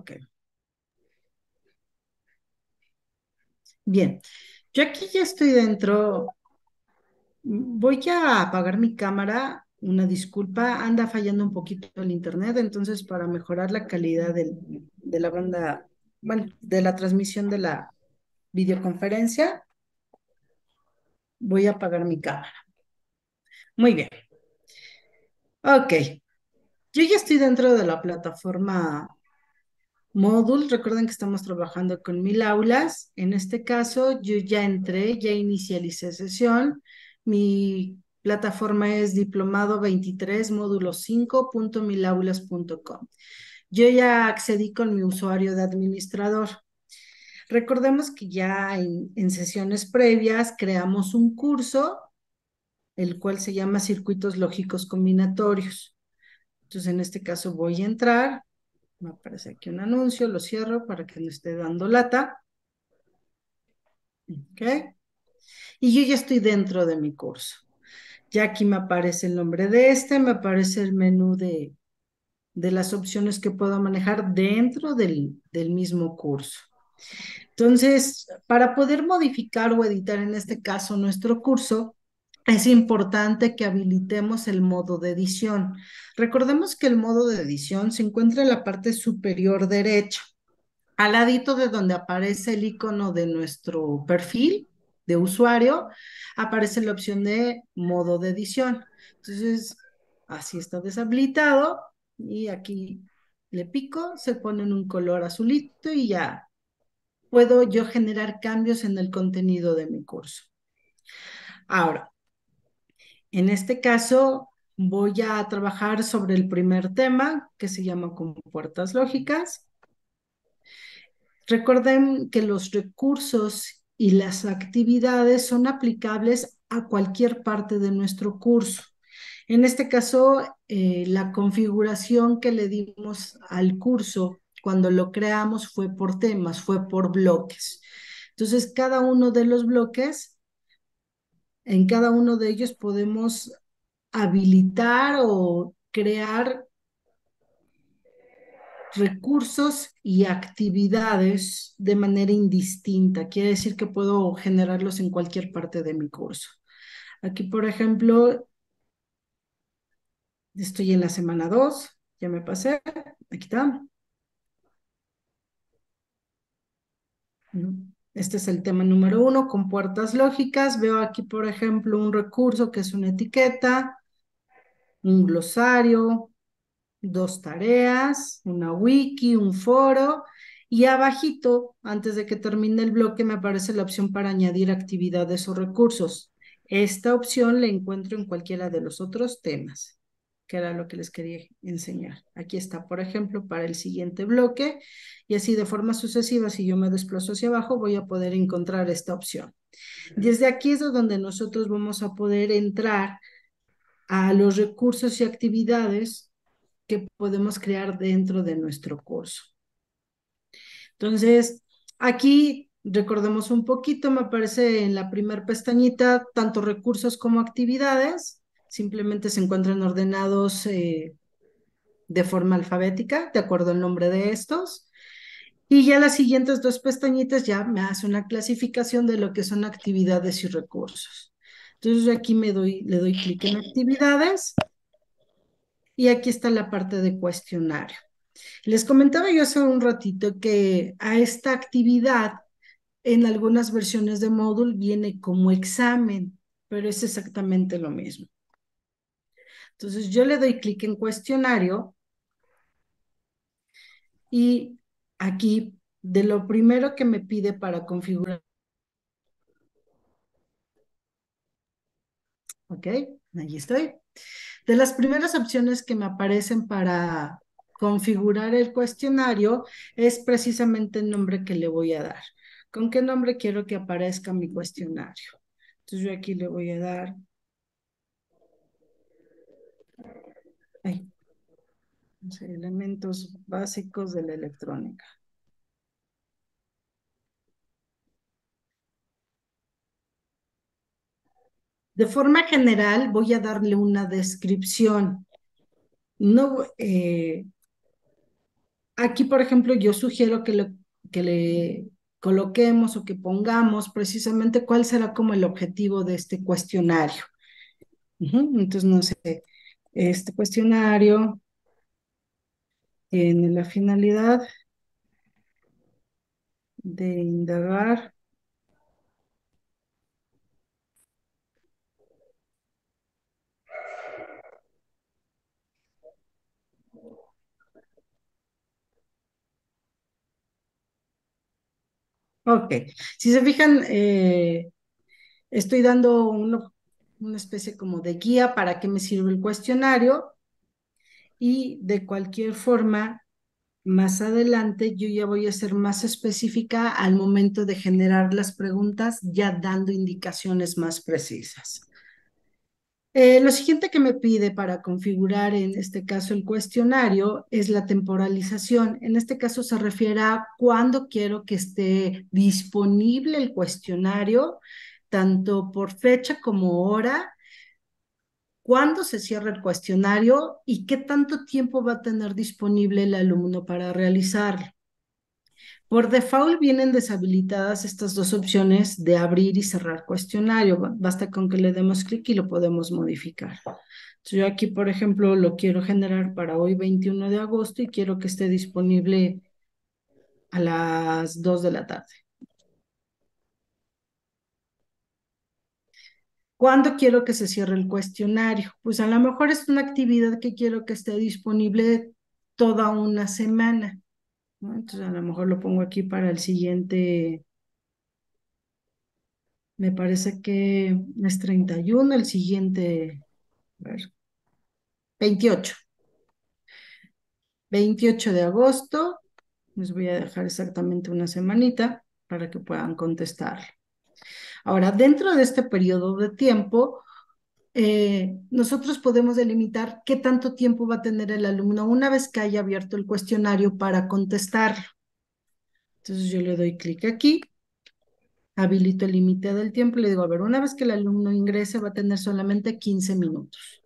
Ok. Bien. Yo aquí ya estoy dentro. Voy a apagar mi cámara. Una disculpa, anda fallando un poquito el internet, entonces para mejorar la calidad de la banda, bueno, de la transmisión de la videoconferencia, voy a apagar mi cámara. Muy bien. Ok. Yo ya estoy dentro de la plataforma Moodle. Recuerden que estamos trabajando con 1000 aulas. En este caso, yo ya entré, ya inicialicé sesión. Mi plataforma es diplomado 23 módulo 5.milaulas.com. Yo ya accedí con mi usuario de administrador. Recordemos que ya en sesiones previas creamos un curso, el cual se llama Circuitos Lógicos Combinatorios. Entonces, en este caso voy a entrar. Me aparece aquí un anuncio, lo cierro para que no esté dando lata. ¿Ok? Y yo ya estoy dentro de mi curso. Ya aquí me aparece el nombre de me aparece el menú de las opciones que puedo manejar dentro del mismo curso. Entonces, para poder modificar o editar en este caso nuestro curso, es importante que habilitemos el modo de edición. Recordemos que el modo de edición se encuentra en la parte superior derecha. Al ladito de donde aparece el icono de nuestro perfil de usuario, aparece la opción de modo de edición. Entonces, así está deshabilitado y aquí le pico, se pone en un color azulito y ya puedo yo generar cambios en el contenido de mi curso. Ahora, en este caso, voy a trabajar sobre el primer tema que se llama compuertas lógicas. Recuerden que los recursos y las actividades son aplicables a cualquier parte de nuestro curso. En este caso, la configuración que le dimos al curso cuando lo creamos fue por temas, fue por bloques. Entonces, cada uno de los bloques, en cada uno de ellos podemos habilitar o crear recursos y actividades de manera indistinta. Quiere decir que puedo generarlos en cualquier parte de mi curso. Aquí, por ejemplo, estoy en la semana 2, ya me pasé, aquí está. Este es el tema número 1, con puertas lógicas. Veo aquí, por ejemplo, un recurso que es una etiqueta, un glosario, dos tareas, una wiki, un foro, y abajito, antes de que termine el bloque, me aparece la opción para añadir actividades o recursos. Esta opción la encuentro en cualquiera de los otros temas, que era lo que les quería enseñar. Aquí está, por ejemplo, para el siguiente bloque, y así de forma sucesiva, si yo me desplazo hacia abajo, voy a poder encontrar esta opción. Desde aquí es donde nosotros vamos a poder entrar a los recursos y actividades que podemos crear dentro de nuestro curso. Entonces, aquí recordemos un poquito, me aparece en la primera pestañita tanto recursos como actividades, simplemente se encuentran ordenados de forma alfabética, de acuerdo al nombre de estos. Y ya las siguientes dos pestañitas ya me hace una clasificación de lo que son actividades y recursos. Entonces aquí le doy clic en actividades y aquí está la parte de cuestionario. Les comentaba yo hace un ratito que a esta actividad en algunas versiones de Moodle viene como examen, pero es exactamente lo mismo. Entonces yo le doy clic en cuestionario y aquí de lo primero que me pide para configurar, ok, ahí estoy. De las primeras opciones que me aparecen para configurar el cuestionario es precisamente el nombre que le voy a dar. ¿Con qué nombre quiero que aparezca mi cuestionario? Entonces yo aquí le voy a dar, ay, no sé, elementos básicos de la electrónica. De forma general voy a darle una descripción. No, Aquí, por ejemplo, yo sugiero que le coloquemos o que pongamos precisamente cuál será como el objetivo de este cuestionario. Ujú. Entonces, no sé, este cuestionario tiene la finalidad de indagar. Ok, si se fijan, estoy dando una especie como de guía para qué me sirve el cuestionario y de cualquier forma, más adelante yo ya voy a ser más específica al momento de generar las preguntas, ya dando indicaciones más precisas. Lo siguiente que me pide para configurar en este caso el cuestionario es la temporalización. En este caso se refiere a cuándo quiero que esté disponible el cuestionario, tanto por fecha como hora, cuándo se cierra el cuestionario y qué tanto tiempo va a tener disponible el alumno para realizarlo. Por default vienen deshabilitadas estas dos opciones de abrir y cerrar cuestionario. Basta con que le demos clic y lo podemos modificar. Entonces, yo aquí, por ejemplo, lo quiero generar para hoy 21 de agosto y quiero que esté disponible a las 2 de la tarde. ¿Cuándo quiero que se cierre el cuestionario? Pues a lo mejor es una actividad que quiero que esté disponible toda una semana, ¿no? Entonces a lo mejor lo pongo aquí para el siguiente. Me parece que es 31, el siguiente, a ver, 28. 28 de agosto, les voy a dejar exactamente una semanita para que puedan contestar. Ahora, dentro de este periodo de tiempo, nosotros podemos delimitar qué tanto tiempo va a tener el alumno una vez que haya abierto el cuestionario para contestarlo. Entonces yo le doy clic aquí, habilito el límite del tiempo y le digo, a ver, una vez que el alumno ingrese va a tener solamente 15 minutos.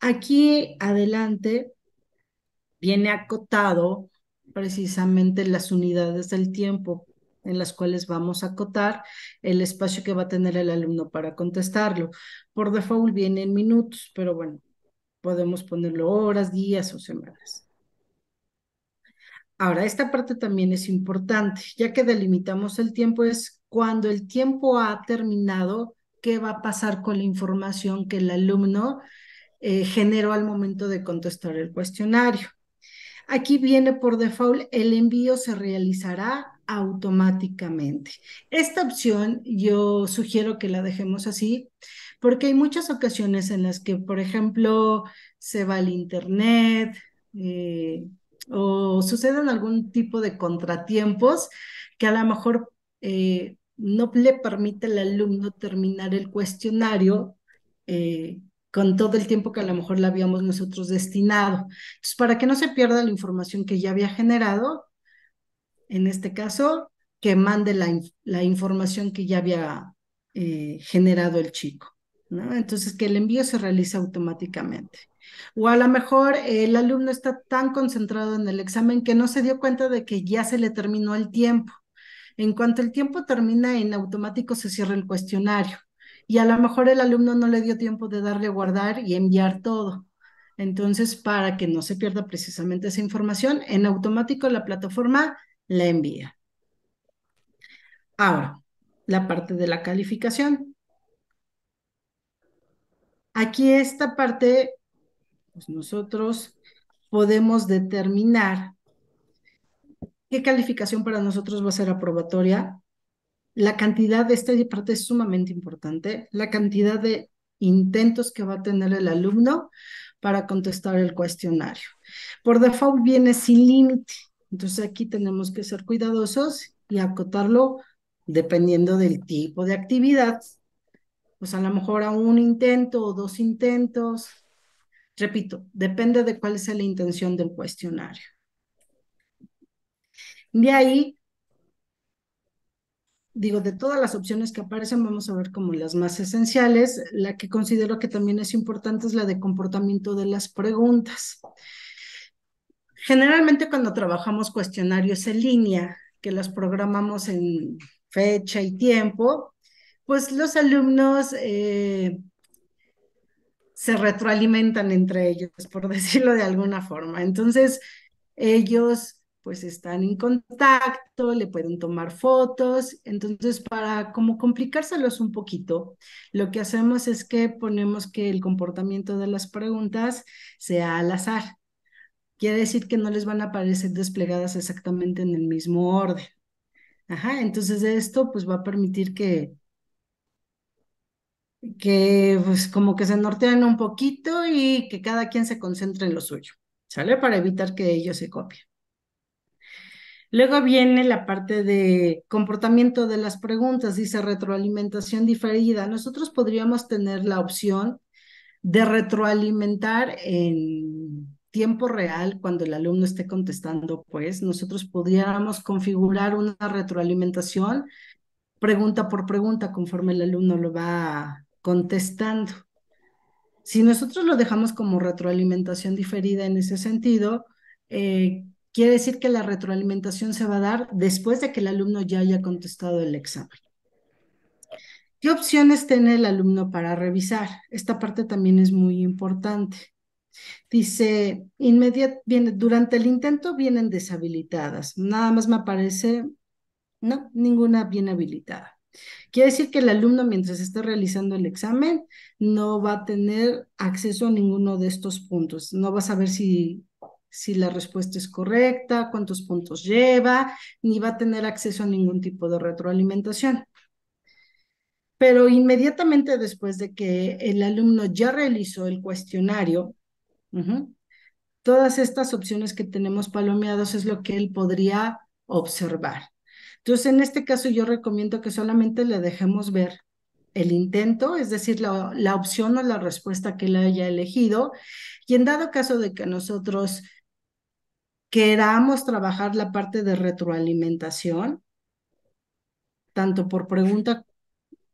Aquí adelante viene acotado precisamente las unidades del tiempo en las cuales vamos a acotar el espacio que va a tener el alumno para contestarlo. Por default viene en minutos, pero bueno, podemos ponerlo horas, días o semanas. Ahora, esta parte también es importante, ya que delimitamos el tiempo, es cuando el tiempo ha terminado, qué va a pasar con la información que el alumno generó al momento de contestar el cuestionario. Aquí viene por default, el envío se realizará automáticamente. Esta opción yo sugiero que la dejemos así porque hay muchas ocasiones en las que, por ejemplo, se va al internet o suceden algún tipo de contratiempos que a lo mejor no le permite al alumno terminar el cuestionario con todo el tiempo que a lo mejor le habíamos nosotros destinado. Entonces, para que no se pierda la información que ya había generado, en este caso, que mande la información que ya había generado el chico, ¿no? Entonces, que el envío se realice automáticamente. O a lo mejor el alumno está tan concentrado en el examen que no se dio cuenta de que ya se le terminó el tiempo. En cuanto el tiempo termina, en automático se cierra el cuestionario y a lo mejor el alumno no le dio tiempo de darle a guardar y enviar todo. Entonces, para que no se pierda precisamente esa información, en automático la plataforma la envía. Ahora, la parte de la calificación. Aquí esta parte, pues nosotros podemos determinar qué calificación para nosotros va a ser aprobatoria. La cantidad de esta parte es sumamente importante, la cantidad de intentos que va a tener el alumno para contestar el cuestionario. Por default viene sin límite, entonces aquí tenemos que ser cuidadosos y acotarlo dependiendo del tipo de actividad, pues a lo mejor a un intento o dos intentos. Repito, depende de cuál sea la intención del cuestionario. De ahí digo, de todas las opciones que aparecen, vamos a ver como las más esenciales. La que considero que también es importante es la de comportamiento de las preguntas. Generalmente cuando trabajamos cuestionarios en línea, que los programamos en fecha y tiempo, pues los alumnos se retroalimentan entre ellos, por decirlo de alguna forma. Entonces, ellos pues están en contacto, le pueden tomar fotos. Entonces, para como complicárselos un poquito, lo que hacemos es que ponemos que el comportamiento de las preguntas sea al azar. Quiere decir que no les van a aparecer desplegadas exactamente en el mismo orden. Ajá, entonces esto pues va a permitir que pues como que se norteen un poquito y que cada quien se concentre en lo suyo, ¿sale? Para evitar que ellos se copien. Luego viene la parte de comportamiento de las preguntas, dice retroalimentación diferida. Nosotros podríamos tener la opción de retroalimentar en tiempo real cuando el alumno esté contestando, pues nosotros podríamos configurar una retroalimentación pregunta por pregunta conforme el alumno lo va contestando. Si nosotros lo dejamos como retroalimentación diferida en ese sentido, quiere decir que la retroalimentación se va a dar después de que el alumno ya haya contestado el examen. ¿Qué opciones tiene el alumno para revisar? Esta parte también es muy importante. Dice, durante el intento vienen deshabilitadas. Nada más me aparece, no, ninguna bien habilitada. Quiere decir que el alumno, mientras esté realizando el examen, no va a tener acceso a ninguno de estos puntos. No va a saber si la respuesta es correcta, cuántos puntos lleva, ni va a tener acceso a ningún tipo de retroalimentación. Pero inmediatamente después de que el alumno ya realizó el cuestionario, todas estas opciones que tenemos palomeados es lo que él podría observar. Entonces, en este caso yo recomiendo que solamente le dejemos ver el intento, es decir, la opción o la respuesta que él haya elegido, y en dado caso de que nosotros queramos trabajar la parte de retroalimentación, tanto por pregunta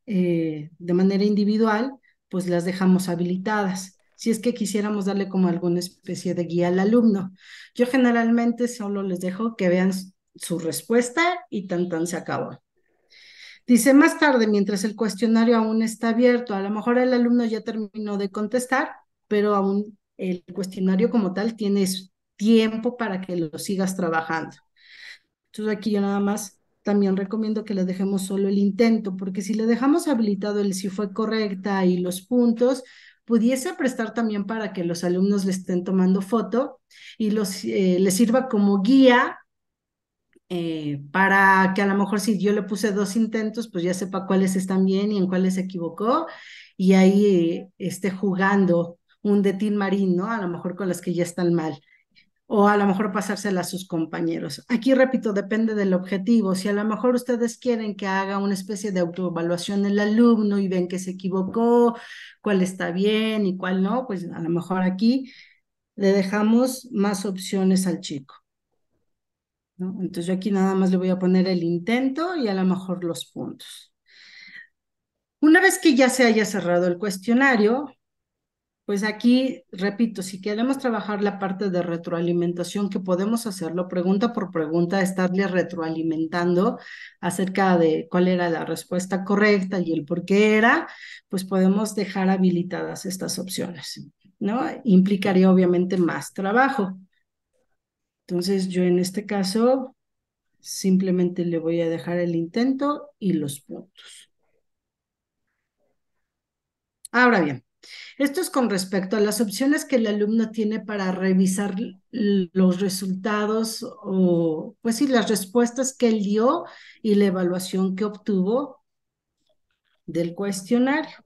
de manera individual, pues las dejamos habilitadas. Si es que quisiéramos darle como alguna especie de guía al alumno. Yo generalmente solo les dejo que vean su respuesta y tan se acabó. Dice más tarde, mientras el cuestionario aún está abierto, a lo mejor el alumno ya terminó de contestar, pero aún el cuestionario como tal tienes tiempo para que lo sigas trabajando. Entonces aquí yo nada más también recomiendo que le dejemos solo el intento, porque si le dejamos habilitado el si fue correcta y los puntos, pudiese prestar también para que los alumnos le estén tomando foto y les sirva como guía para que a lo mejor si yo le puse 2 intentos, pues ya sepa cuáles están bien y en cuáles se equivocó y ahí esté jugando un de Tin Marín, ¿no? A lo mejor con las que ya están mal o a lo mejor pasársela a sus compañeros. Aquí repito, depende del objetivo. Si a lo mejor ustedes quieren que haga una especie de autoevaluación el alumno y ven que se equivocó, cuál está bien y cuál no, pues a lo mejor aquí le dejamos más opciones al chico, ¿no? Entonces yo aquí nada más le voy a poner el intento y a lo mejor los puntos. Una vez que ya se haya cerrado el cuestionario, pues aquí, repito, si queremos trabajar la parte de retroalimentación, que podemos hacerlo pregunta por pregunta, estarle retroalimentando acerca de cuál era la respuesta correcta y el por qué era, pues podemos dejar habilitadas estas opciones, ¿no? Implicaría obviamente más trabajo. Entonces yo en este caso simplemente le voy a dejar el intento y los puntos. Ahora bien. Esto es con respecto a las opciones que el alumno tiene para revisar los resultados o, pues sí, las respuestas que él dio y la evaluación que obtuvo del cuestionario.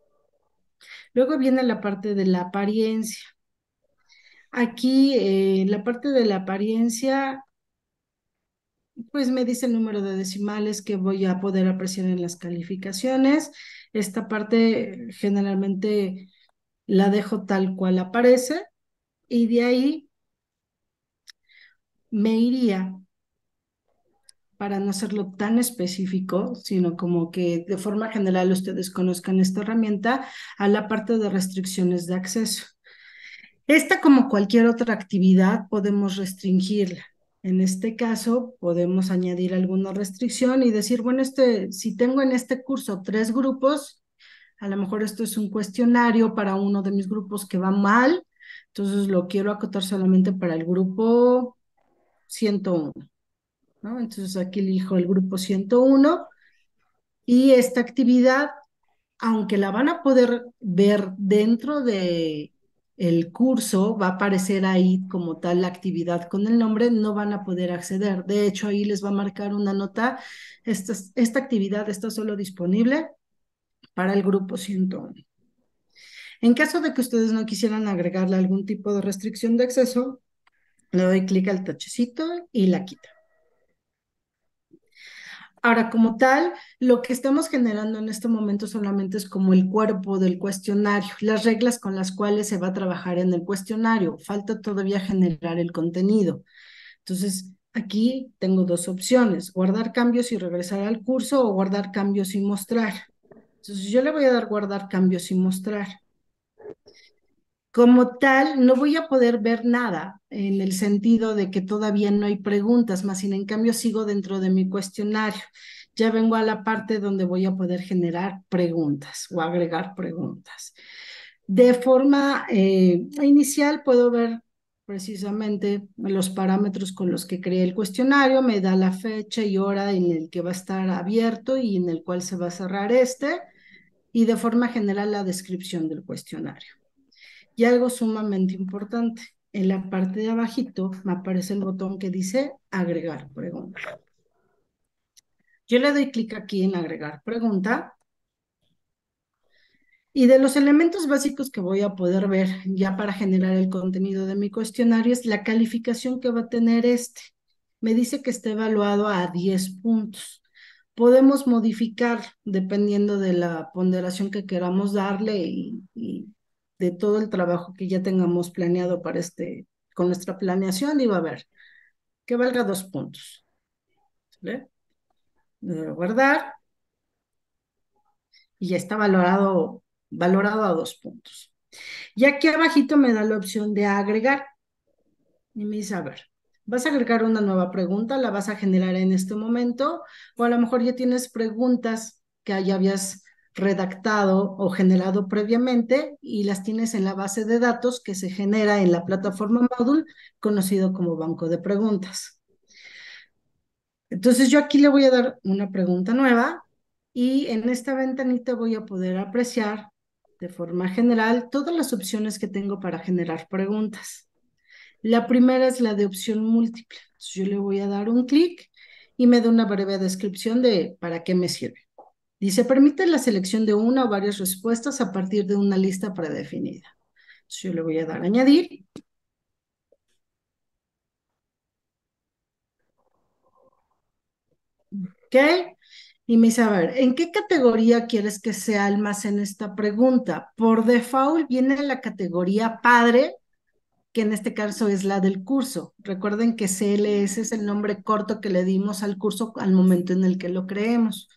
Luego viene la parte de la apariencia. Aquí, la parte de la apariencia, pues me dice el número de decimales que voy a poder apreciar en las calificaciones. Esta parte generalmente la dejo tal cual aparece y de ahí me iría, para no hacerlo tan específico, sino como que de forma general ustedes conozcan esta herramienta, a la parte de restricciones de acceso. Esta, como cualquier otra actividad, podemos restringirla. En este caso, podemos añadir alguna restricción y decir, bueno, si tengo en este curso 3 grupos, a lo mejor esto es un cuestionario para uno de mis grupos que va mal, entonces lo quiero acotar solamente para el grupo 101, ¿no? Entonces aquí elijo el grupo 101 y esta actividad, aunque la van a poder ver dentro de el curso, va a aparecer ahí como tal la actividad con el nombre, no van a poder acceder. De hecho, ahí les va a marcar una nota, esta actividad está solo disponible para el grupo 101. En caso de que ustedes no quisieran agregarle algún tipo de restricción de acceso, le doy clic al tachecito y la quito. Ahora, como tal, lo que estamos generando en este momento solamente es como el cuerpo del cuestionario, las reglas con las cuales se va a trabajar en el cuestionario. Falta todavía generar el contenido. Entonces, aquí tengo 2 opciones: guardar cambios y regresar al curso, o guardar cambios y mostrar. Entonces, yo le voy a dar guardar cambios y mostrar. Como tal, no voy a poder ver nada en el sentido de que todavía no hay preguntas, más sin en cambio sigo dentro de mi cuestionario. Ya vengo a la parte donde voy a poder generar preguntas o agregar preguntas. De forma inicial puedo ver precisamente los parámetros con los que creé el cuestionario, me da la fecha y hora en el que va a estar abierto y en el cual se va a cerrar y de forma general la descripción del cuestionario. Y algo sumamente importante, en la parte de abajito me aparece el botón que dice agregar pregunta. Yo le doy clic aquí en agregar pregunta y de los elementos básicos que voy a poder ver ya para generar el contenido de mi cuestionario es la calificación que va a tener este. Me dice que está evaluado a 10 puntos. Podemos modificar dependiendo de la ponderación que queramos darle y de todo el trabajo que ya tengamos planeado para con nuestra planeación, digo, a ver, que valga 2 puntos. ¿Vale? Le doy a guardar y ya está valorado a 2 puntos. Y aquí abajito me da la opción de agregar y me dice, a ver, vas a agregar una nueva pregunta, la vas a generar en este momento, o a lo mejor ya tienes preguntas que ya habías redactado o generado previamente y las tienes en la base de datos que se genera en la plataforma Moodle, conocido como banco de preguntas. Entonces yo aquí le voy a dar una pregunta nueva y en esta ventanita voy a poder apreciar de forma general todas las opciones que tengo para generar preguntas. La primera es la de opción múltiple. Yo le voy a dar un clic y me da una breve descripción de para qué me sirve. Dice, permite la selección de una o varias respuestas a partir de una lista predefinida. Yo le voy a dar a añadir. ¿Ok? Y me dice, a ver, ¿en qué categoría quieres que se almacene esta pregunta? Por default viene la categoría padre, que en este caso es la del curso. Recuerden que CLS es el nombre corto que le dimos al curso al momento en el que lo creemos.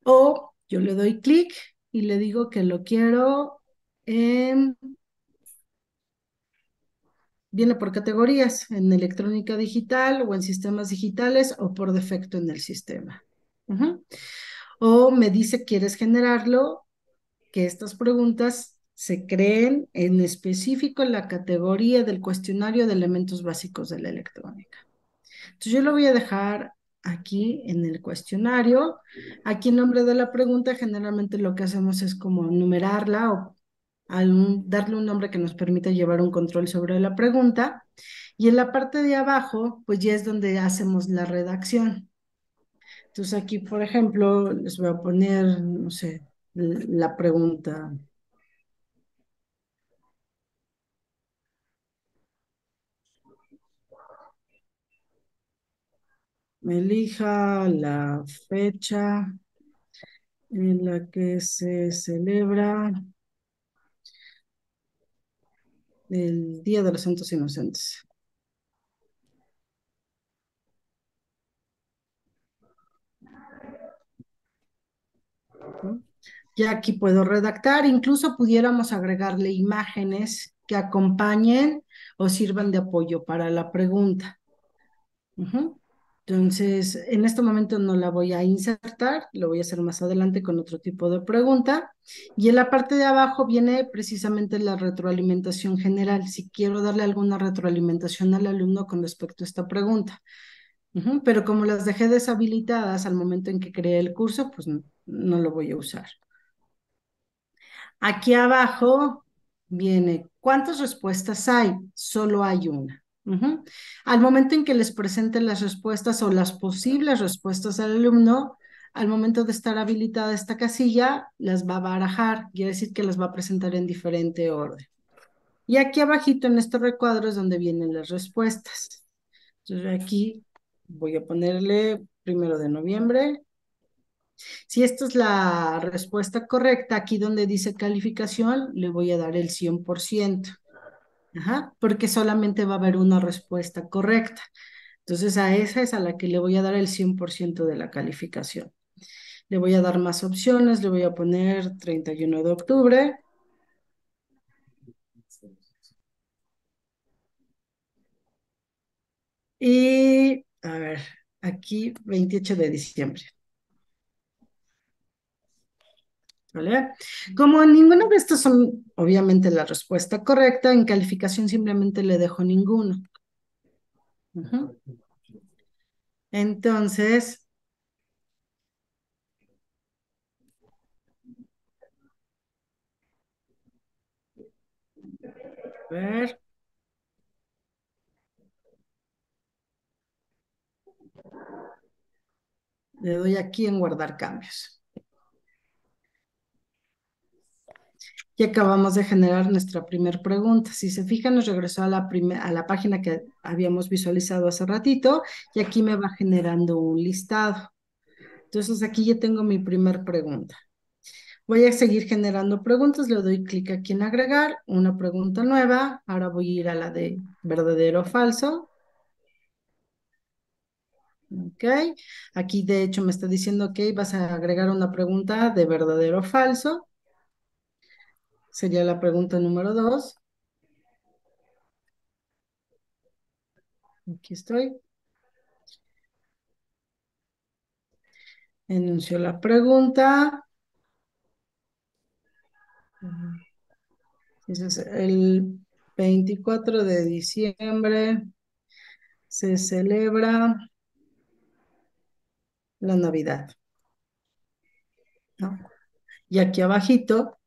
O yo le doy clic y le digo que lo quiero en, viene por categorías, en electrónica digital o en sistemas digitales o por defecto en el sistema. Ujú. O me dice, ¿quieres generarlo? Que estas preguntas se creen en específico en la categoría del cuestionario de elementos básicos de la electrónica. Entonces yo lo voy a dejar aquí en el cuestionario. Aquí en nombre de la pregunta, generalmente lo que hacemos es como numerarla o darle un nombre que nos permita llevar un control sobre la pregunta. Y en la parte de abajo, pues ya es donde hacemos la redacción. Entonces aquí, por ejemplo, les voy a poner, no sé, la pregunta. Elija la fecha en la que se celebra el Día de los Santos Inocentes. ¿No? Ya aquí puedo redactar, incluso pudiéramos agregarle imágenes que acompañen o sirvan de apoyo para la pregunta. Ujú. Entonces, en este momento no la voy a insertar, lo voy a hacer más adelante con otro tipo de pregunta. Y en la parte de abajo viene precisamente la retroalimentación general, si quiero darle alguna retroalimentación al alumno con respecto a esta pregunta. Ujú. Pero como las dejé deshabilitadas al momento en que creé el curso, pues no lo voy a usar. Aquí abajo viene, ¿cuántas respuestas hay? Solo hay una. Ujú. Al momento en que les presenten las respuestas o las posibles respuestas al alumno, al momento de estar habilitada esta casilla, las va a barajar, quiere decir que las va a presentar en diferente orden. Y aquí abajito en este recuadro es donde vienen las respuestas. Entonces aquí voy a ponerle 1 de noviembre. Si esta es la respuesta correcta, aquí donde dice calificación, le voy a dar el 100%. Ajá, porque solamente va a haber una respuesta correcta. Entonces a esa es a la que le voy a dar el 100% de la calificación. Le voy a dar más opciones, le voy a poner 31 de octubre y, a ver, aquí 28 de diciembre. ¿Vale? Como ninguno de estos son obviamente la respuesta correcta, en calificación simplemente le dejo ninguno. Ujú. Entonces, a ver, le doy aquí en guardar cambios. Y acabamos de generar nuestra primera pregunta. Si se fijan, nos regresó a a la página que habíamos visualizado hace ratito y aquí me va generando un listado. Entonces aquí ya tengo mi primer pregunta. Voy a seguir generando preguntas, le doy clic aquí en agregar, una pregunta nueva. Ahora voy a ir a la de verdadero o falso. Ok, aquí de hecho me está diciendo que vas a agregar una pregunta de verdadero o falso. Sería la pregunta número 2. Aquí estoy. Enunció la pregunta. Entonces, el 24 de diciembre se celebra la Navidad, ¿no? Y aquí abajito,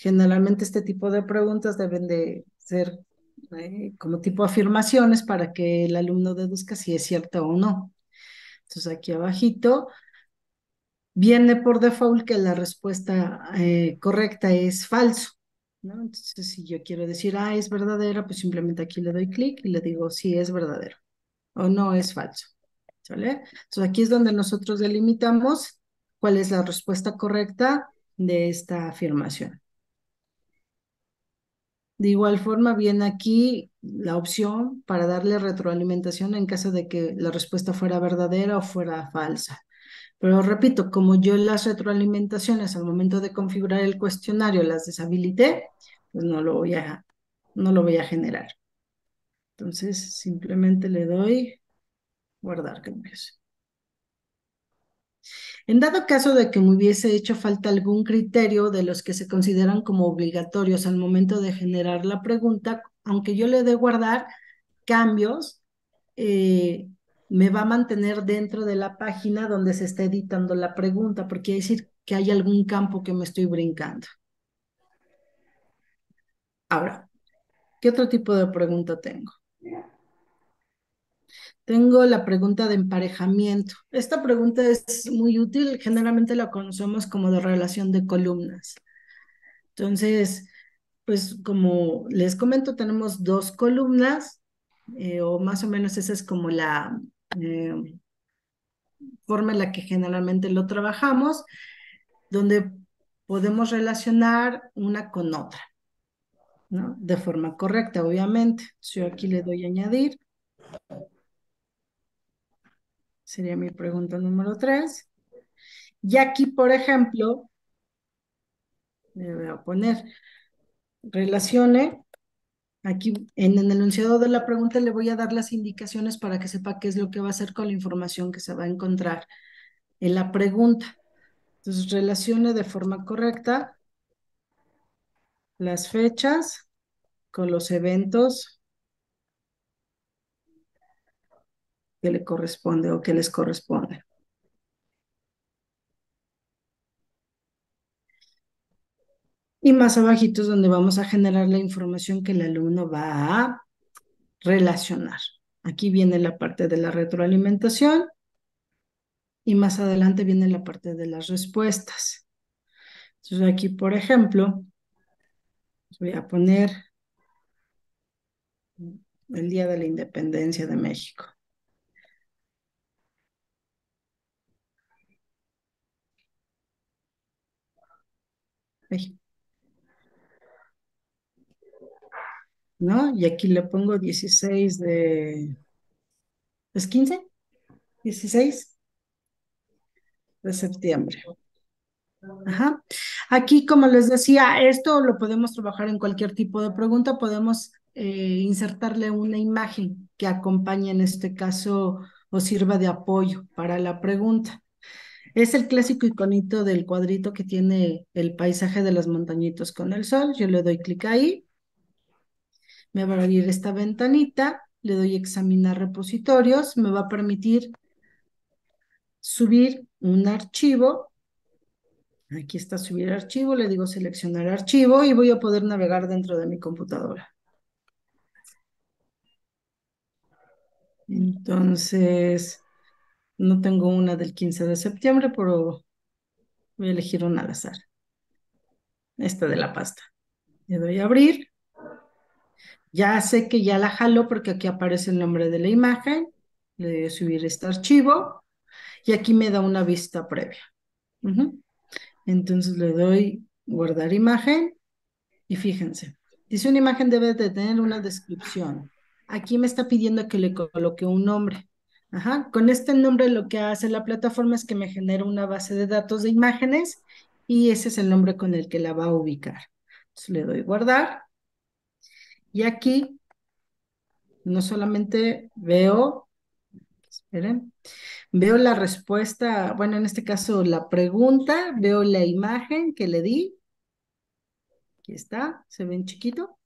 generalmente este tipo de preguntas deben de ser como tipo afirmaciones para que el alumno deduzca si es cierta o no. Entonces, aquí abajito viene por default que la respuesta correcta es falso, ¿no? Entonces, si yo quiero decir, es verdadera, pues simplemente aquí le doy clic y le digo, sí, es verdadero o no es falso, ¿sale? Entonces, aquí es donde nosotros delimitamos cuál es la respuesta correcta de esta afirmación. De igual forma, viene aquí la opción para darle retroalimentación en caso de que la respuesta fuera verdadera o fuera falsa. Pero repito, como yo las retroalimentaciones al momento de configurar el cuestionario las deshabilité, pues no lo voy a generar. Entonces, simplemente le doy guardar cambios. En dado caso de que me hubiese hecho falta algún criterio de los que se consideran como obligatorios al momento de generar la pregunta, aunque yo le dé guardar cambios, eh, me va a mantener dentro de la página donde se está editando la pregunta, porque quiere decir que hay algún campo que me estoy brincando. Ahora, ¿qué otro tipo de pregunta tengo? Tengo la pregunta de emparejamiento. Esta pregunta es muy útil, generalmente la conocemos como de relación de columnas. Entonces, pues como les comento, tenemos dos columnas, o más o menos esa es como la forma en la que generalmente lo trabajamos, donde podemos relacionar una con otra, ¿no? De forma correcta, obviamente. Yo aquí le doy a añadir, sería mi pregunta número 3. Y aquí, por ejemplo, Le voy a poner relacione. Aquí en el enunciado de la pregunta le voy a dar las indicaciones para que sepa qué es lo que va a hacer con la información que se va a encontrar en la pregunta. Entonces, relacione de forma correcta las fechas con los eventos que le corresponde o que les corresponde. Y más abajito es donde vamos a generar la información que el alumno va a relacionar. Aquí viene la parte de la retroalimentación y más adelante viene la parte de las respuestas. Entonces aquí, por ejemplo, voy a poner el Día de la Independencia de México. Ay, ¿no? Y aquí le pongo 16 de... ¿Es 15? 16 de septiembre. Ajá. Aquí, como les decía, esto lo podemos trabajar en cualquier tipo de pregunta. Podemos insertarle una imagen que acompañe en este caso o sirva de apoyo para la pregunta. Es el clásico iconito del cuadrito que tiene el paisaje de las montañitas con el sol. Yo le doy clic ahí, me va a abrir esta ventanita, le doy examinar repositorios, me va a permitir subir un archivo. Aquí está subir archivo, le digo seleccionar archivo y voy a poder navegar dentro de mi computadora. Entonces, no tengo una del 15 de septiembre, pero voy a elegir una al azar. Esta de la pasta. Le doy a abrir. Ya sé que ya la jaló porque aquí aparece el nombre de la imagen. Le doy a subir este archivo y aquí me da una vista previa. Ujú. Entonces le doy guardar imagen. Y fíjense, dice una imagen debe de tener una descripción. Aquí me está pidiendo que le coloque un nombre. Ajá. Con este nombre lo que hace la plataforma es que me genera una base de datos de imágenes y ese es el nombre con el que la va a ubicar. Entonces le doy guardar y aquí no solamente veo, esperen, veo la respuesta, bueno, en este caso la pregunta, veo la imagen que le di, aquí está, se ve en chiquito.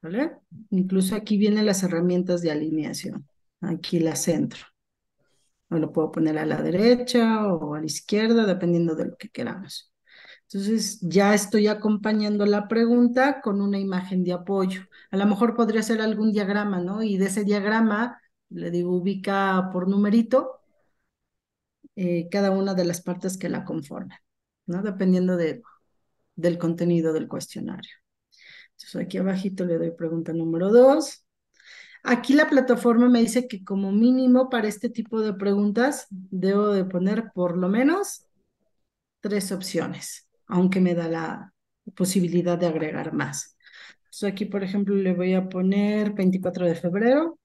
¿Vale? Incluso aquí vienen las herramientas de alineación. Aquí la centro. O lo puedo poner a la derecha o a la izquierda, dependiendo de lo que queramos. Entonces, ya estoy acompañando la pregunta con una imagen de apoyo. A lo mejor podría ser algún diagrama, ¿no? Y de ese diagrama, le digo, ubica por numerito cada una de las partes que la conforman, ¿no? Dependiendo del contenido del cuestionario. Entonces, aquí abajito le doy pregunta número 2. Aquí la plataforma me dice que como mínimo para este tipo de preguntas debo de poner por lo menos 3 opciones, aunque me da la posibilidad de agregar más. Entonces aquí, por ejemplo, le voy a poner 24 de febrero,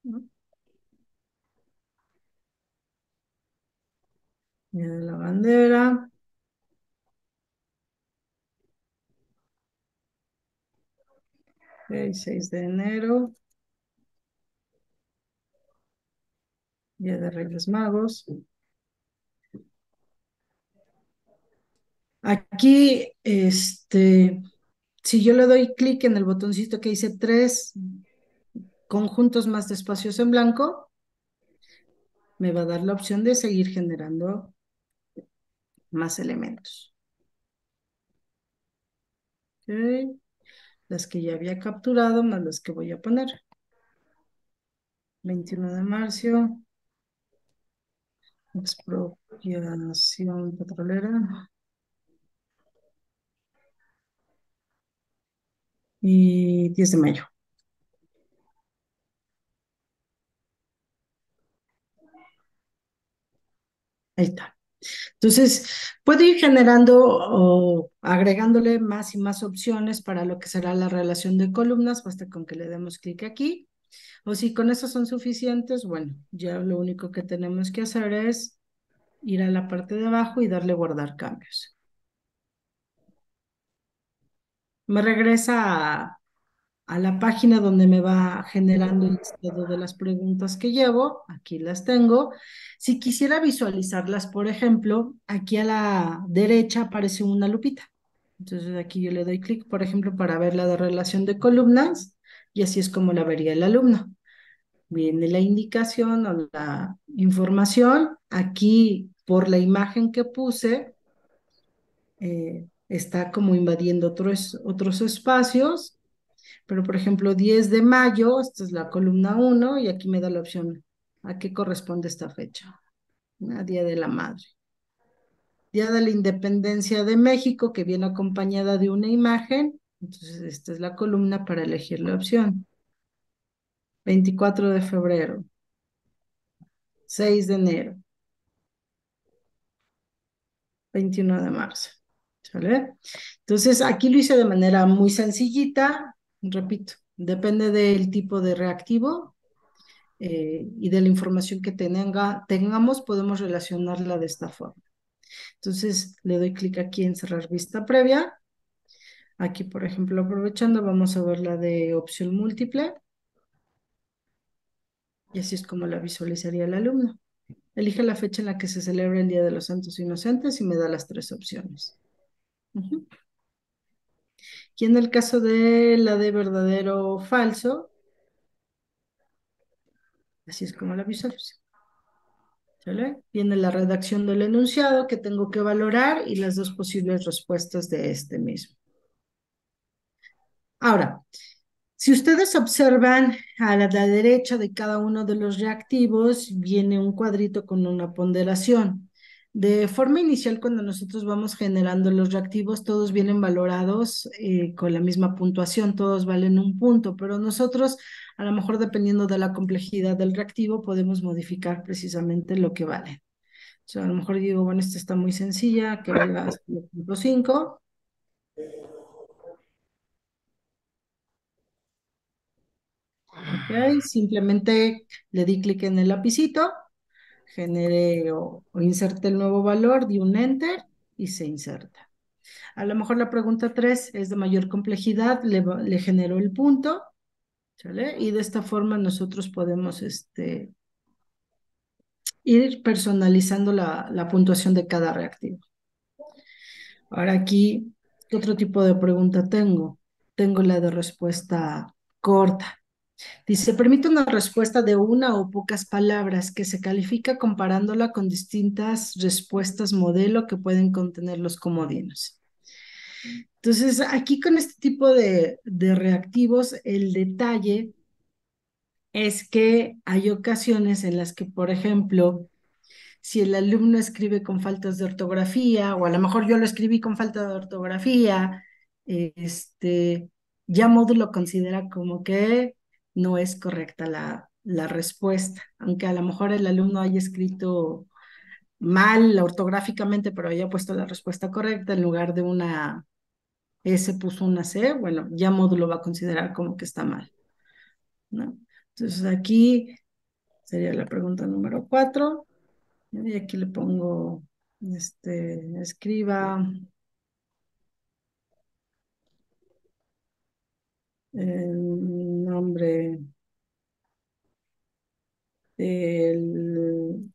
¿no? Día de la bandera, 6 de enero, Día de Reyes Magos. Aquí, si yo le doy clic en el botoncito que dice 3 conjuntos más de espacios en blanco, me va a dar la opción de seguir generando más elementos. Ok. Las que ya había capturado más las que voy a poner. 21 de marzo, expropiación petrolera. Y 10 de mayo. Ahí está. Entonces, puedo ir generando o agregándole más y más opciones para lo que será la relación de columnas, basta con que le demos clic aquí. O si con eso son suficientes, bueno, ya lo único que tenemos que hacer es ir a la parte de abajo y darle guardar cambios. Me regresa a la página donde me va generando el listado de las preguntas que llevo. Aquí las tengo. Si quisiera visualizarlas, por ejemplo, aquí a la derecha aparece una lupita. Entonces aquí yo le doy clic, por ejemplo, para ver la de relación de columnas y así es como la vería el alumno. Viene la indicación o la información. Aquí, por la imagen que puse, está como invadiendo otros espacios. Pero, por ejemplo, 10 de mayo, esta es la columna uno y aquí me da la opción a qué corresponde esta fecha. Día de la Madre. Día de la Independencia de México, que viene acompañada de una imagen. Entonces, esta es la columna para elegir la opción. 24 de febrero, 6 de enero, 21 de marzo. ¿Sale? Entonces, aquí lo hice de manera muy sencillita. Repito, depende del tipo de reactivo y de la información que tengamos, podemos relacionarla de esta forma. Entonces, le doy clic aquí en cerrar vista previa. Aquí, por ejemplo, aprovechando, vamos a ver la de opción múltiple. Y así es como la visualizaría el alumno. Elige la fecha en la que se celebra el Día de los Santos Inocentes y me da las tres opciones. Ujú. Y en el caso de la de verdadero o falso, así es como la visualizo. ¿Sale? Viene la redacción del enunciado que tengo que valorar y las dos posibles respuestas de este mismo. Ahora, si ustedes observan a la derecha de cada uno de los reactivos, viene un cuadrito con una ponderación. De forma inicial, cuando nosotros vamos generando los reactivos, todos vienen valorados con la misma puntuación, todos valen un punto, pero nosotros, a lo mejor dependiendo de la complejidad del reactivo, podemos modificar precisamente lo que vale. O sea, a lo mejor digo, bueno, esta está muy sencilla, que valga hasta 0.5. Ok, simplemente le di clic en el lapicito, genere o inserte el nuevo valor, di un enter y se inserta. A lo mejor la pregunta 3 es de mayor complejidad, le genero el punto, ¿sale? Y de esta forma nosotros podemos ir personalizando la puntuación de cada reactivo. Ahora aquí, ¿qué otro tipo de pregunta tengo? Tengo la de respuesta corta. Dice, permite una respuesta de una o pocas palabras que se califica comparándola con distintas respuestas modelo que pueden contener los comodinos. Entonces, aquí con este tipo de reactivos, el detalle es que hay ocasiones en las que, por ejemplo, si el alumno escribe con faltas de ortografía, o a lo mejor yo lo escribí con falta de ortografía, ya módulo considera como que no es correcta la respuesta, aunque a lo mejor el alumno haya escrito mal ortográficamente, pero haya puesto la respuesta correcta, en lugar de una S puso una C, bueno, ya módulo va a considerar como que está mal, ¿no? Entonces aquí sería la pregunta número 4. Y aquí le pongo, escriba el nombre del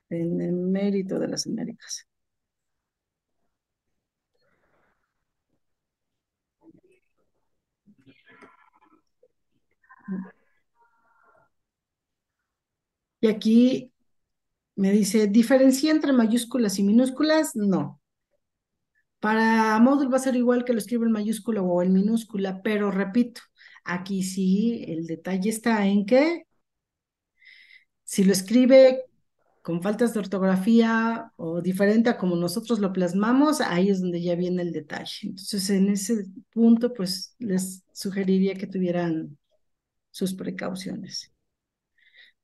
benemérito de las Américas. Y aquí me dice, ¿diferencia entre mayúsculas y minúsculas? No. Para módulo va a ser igual que lo escribo en mayúscula o en minúscula, pero repito, aquí sí el detalle está en que si lo escribe con faltas de ortografía o diferente a como nosotros lo plasmamos, ahí es donde ya viene el detalle. Entonces, en ese punto, pues les sugeriría que tuvieran sus precauciones,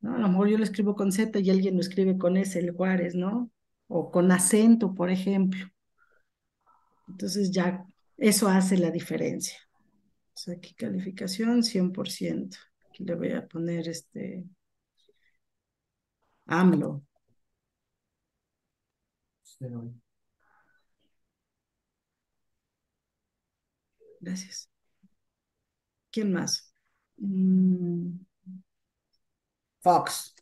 ¿no? A lo mejor yo lo escribo con Z y alguien lo escribe con S, el Juárez, ¿no? O con acento, por ejemplo. Entonces, ya eso hace la diferencia. O sea, aquí calificación 100%. Aquí le voy a poner AMLO. Gracias. ¿Quién más? Mm, Fox.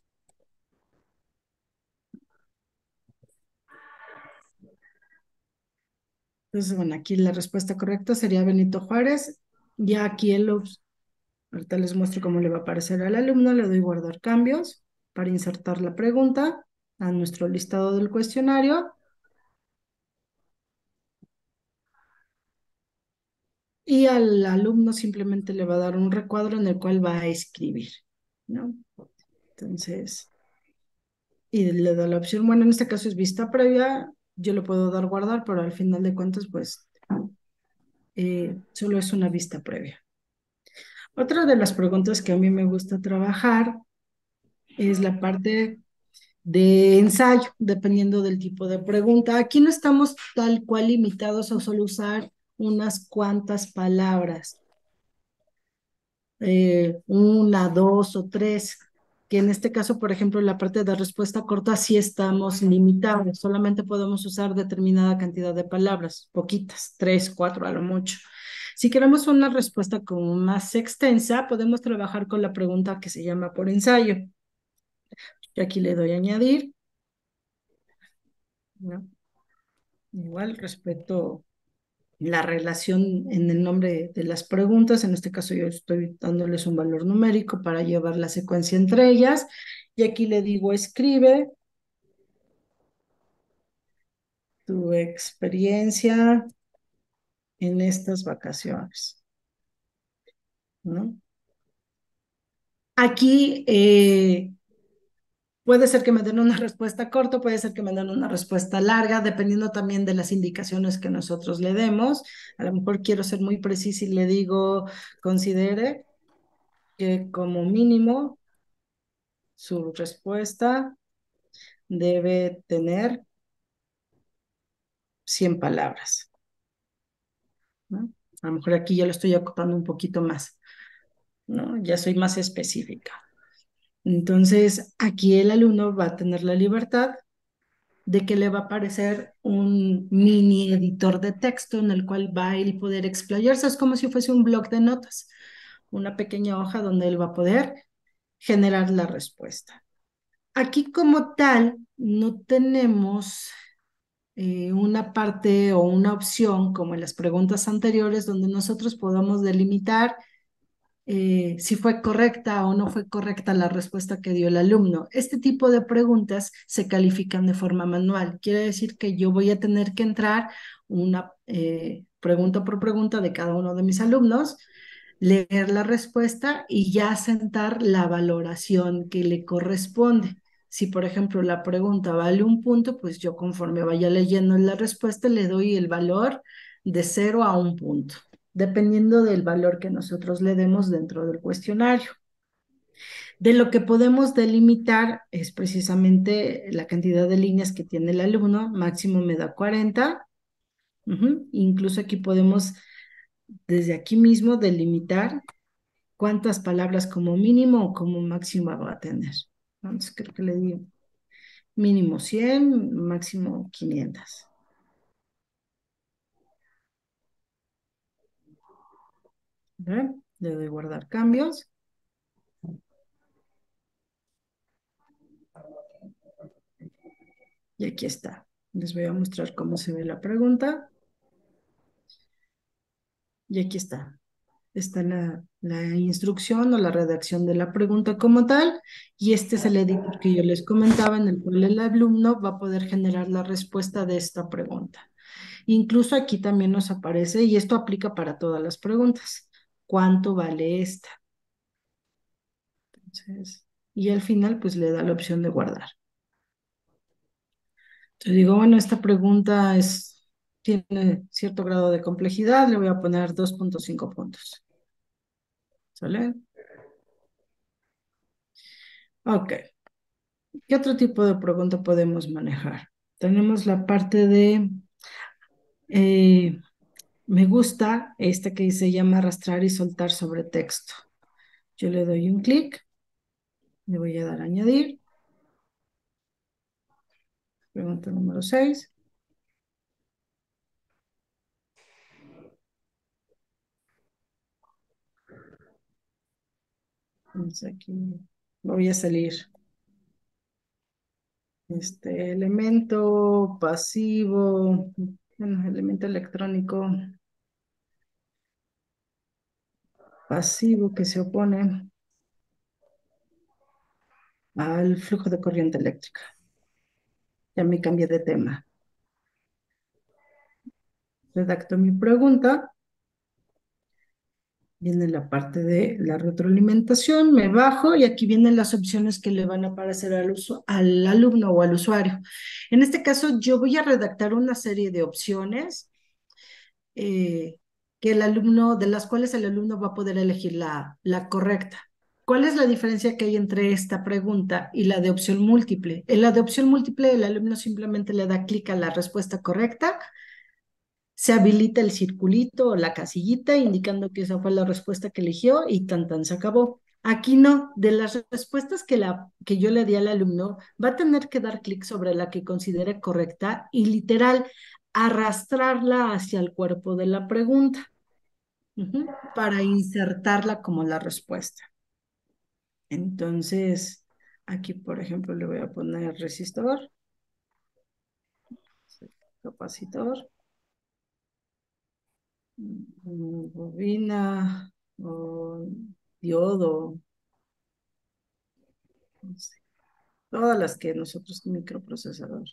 Entonces, bueno, aquí la respuesta correcta sería Benito Juárez. Ya aquí ahorita les muestro cómo le va a aparecer al alumno. Le doy guardar cambios para insertar la pregunta a nuestro listado del cuestionario. Y al alumno simplemente le va a dar un recuadro en el cual va a escribir, ¿no? Entonces, y le da la opción, bueno, en este caso es vista previa, yo le puedo dar guardar, pero al final de cuentas, pues, solo es una vista previa. Otra de las preguntas que a mí me gusta trabajar es la parte de ensayo, dependiendo del tipo de pregunta. Aquí no estamos tal cual limitados a solo usar unas cuantas palabras, una, dos o tres, que en este caso, por ejemplo, la parte de respuesta corta sí estamos limitados, solamente podemos usar determinada cantidad de palabras, poquitas, tres, cuatro a lo mucho. Si queremos una respuesta como más extensa, podemos trabajar con la pregunta que se llama por ensayo. Yo aquí le doy a añadir, ¿no? Igual respeto la relación en el nombre de las preguntas. En este caso yo estoy dándoles un valor numérico para llevar la secuencia entre ellas. Y aquí le digo, escribe tu experiencia en estas vacaciones, ¿no? Aquí puede ser que me den una respuesta corta, puede ser que me den una respuesta larga, dependiendo también de las indicaciones que nosotros le demos. A lo mejor quiero ser muy precisa y le digo, considere que como mínimo su respuesta debe tener 100 palabras, ¿no? A lo mejor aquí ya lo estoy acotando un poquito más, ¿no? Ya soy más específica. Entonces, aquí el alumno va a tener la libertad de que le va a aparecer un mini editor de texto en el cual va a él poder explayarse. Es como si fuese un bloc de notas, una pequeña hoja donde él va a poder generar la respuesta. Aquí como tal, no tenemos una parte o una opción como en las preguntas anteriores donde nosotros podamos delimitar si fue correcta o no fue correcta la respuesta que dio el alumno. Este tipo de preguntas se califican de forma manual. Quiere decir que yo voy a tener que entrar una pregunta por pregunta de cada uno de mis alumnos, leer la respuesta y ya sentar la valoración que le corresponde. Si, por ejemplo, la pregunta vale un punto, pues yo conforme vaya leyendo la respuesta le doy el valor de 0 a 1 punto, dependiendo del valor que nosotros le demos dentro del cuestionario. De lo que podemos delimitar es precisamente la cantidad de líneas que tiene el alumno, máximo me da 40. Incluso aquí podemos, desde aquí mismo, delimitar cuántas palabras como mínimo o como máximo va a tener. Entonces creo que le digo mínimo 100, máximo 500. ¿Ve? Le doy guardar cambios y aquí está. Les voy a mostrar cómo se ve la pregunta y aquí está. Está la instrucción o la redacción de la pregunta como tal, y este es el editor que yo les comentaba en el cual el alumno va a poder generar la respuesta de esta pregunta. Incluso aquí también nos aparece, y esto aplica para todas las preguntas, ¿cuánto vale esta? Entonces, y al final pues le da la opción de guardar. Entonces digo, bueno, esta pregunta tiene cierto grado de complejidad, le voy a poner 2.5 puntos. ¿Sale? Ok. ¿Qué otro tipo de pregunta podemos manejar? Tenemos la parte de, eh, me gusta esta que se llama arrastrar y soltar sobre texto. Yo le doy un clic, le voy a dar a añadir, pregunta número 6. Entonces aquí voy a salir este elemento pasivo, bueno, elemento electrónico pasivo que se opone al flujo de corriente eléctrica. Ya me cambié de tema. Redacto mi pregunta. Viene la parte de la retroalimentación, me bajo y aquí vienen las opciones que le van a aparecer al alumno o al usuario. En este caso, yo voy a redactar una serie de opciones que el alumno, de las cuales el alumno va a poder elegir la correcta. ¿Cuál es la diferencia que hay entre esta pregunta y la de opción múltiple? En la de opción múltiple, el alumno simplemente le da clic a la respuesta correcta, se habilita el circulito o la casillita indicando que esa fue la respuesta que eligió y tan tan se acabó. Aquí no, de las respuestas que yo le di al alumno, va a tener que dar clic sobre la que considere correcta y literal arrastrarla hacia el cuerpo de la pregunta, para insertarla como la respuesta. Entonces, aquí por ejemplo le voy a poner resistor, capacitor, bobina o diodo, no sé, todas las que nosotros microprocesador.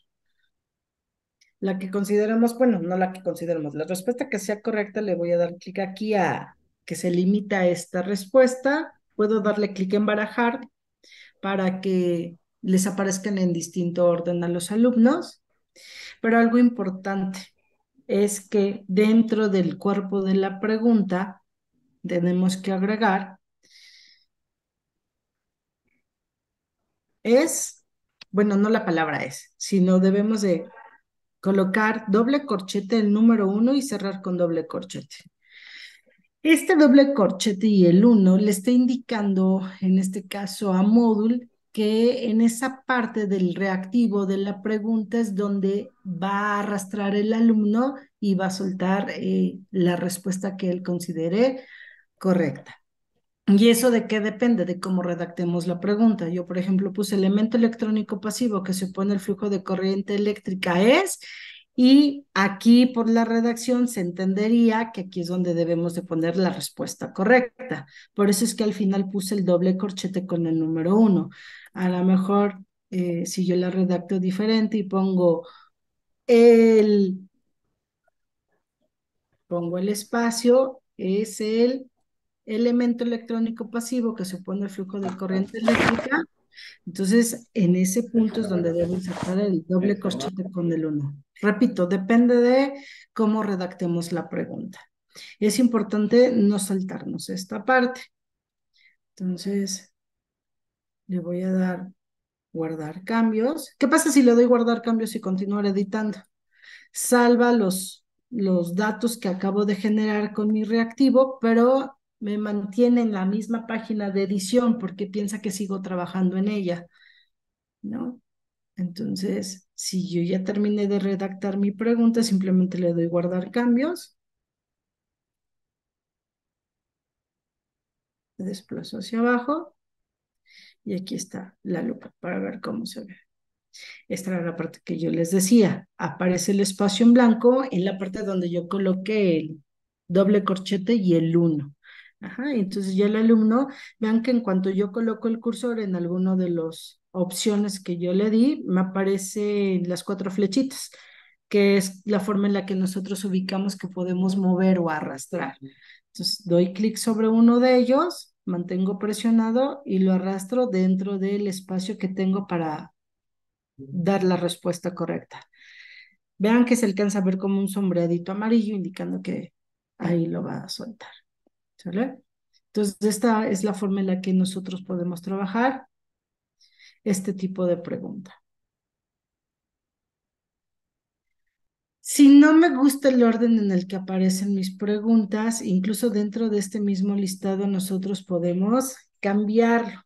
La que consideramos, bueno, no la que consideramos, la respuesta que sea correcta, le voy a dar clic aquí a que se limita a esta respuesta. Puedo darle clic en barajar para que les aparezcan en distinto orden a los alumnos, pero algo importante es que dentro del cuerpo de la pregunta tenemos que agregar es, bueno, no la palabra es, sino debemos de colocar doble corchete el número 1 y cerrar con doble corchete. Este doble corchete y el 1 le está indicando, en este caso a módulo, que en esa parte del reactivo de la pregunta es donde va a arrastrar el alumno y va a soltar la respuesta que él considere correcta. ¿Y eso de qué depende? De cómo redactemos la pregunta. Yo, por ejemplo, puse elemento electrónico pasivo que se opone al flujo de corriente eléctrica es, y aquí por la redacción se entendería que aquí es donde debemos de poner la respuesta correcta. Por eso es que al final puse el doble corchete con el número 1. A lo mejor, si yo la redacto diferente y el, pongo el espacio, es el elemento electrónico pasivo que se opone al flujo de corriente eléctrica. Entonces, en ese punto es donde debo insertar el doble corchete con el 1. Repito, depende de cómo redactemos la pregunta. Es importante no saltarnos esta parte. Entonces, le voy a dar guardar cambios. ¿Qué pasa si le doy guardar cambios y continuar editando? Salva los datos que acabo de generar con mi reactivo, pero me mantiene en la misma página de edición porque piensa que sigo trabajando en ella, ¿no? Entonces, si yo ya terminé de redactar mi pregunta, simplemente le doy guardar cambios, me desplazo hacia abajo y aquí está la lupa para ver cómo se ve. Esta era la parte que yo les decía. Aparece el espacio en blanco en la parte donde yo coloqué el doble corchete y el 1. Ajá, entonces ya el alumno, vean que en cuanto yo coloco el cursor en alguno de las opciones que yo le di, me aparecen las 4 flechitas, que es la forma en la que nosotros ubicamos que podemos mover o arrastrar. Entonces doy clic sobre uno de ellos, mantengo presionado y lo arrastro dentro del espacio que tengo para dar la respuesta correcta. Vean que se alcanza a ver como un sombreadito amarillo indicando que ahí lo va a soltar. ¿Sale? Entonces, esta es la forma en la que nosotros podemos trabajar este tipo de pregunta. Si no me gusta el orden en el que aparecen mis preguntas, incluso dentro de este mismo listado nosotros podemos cambiarlo.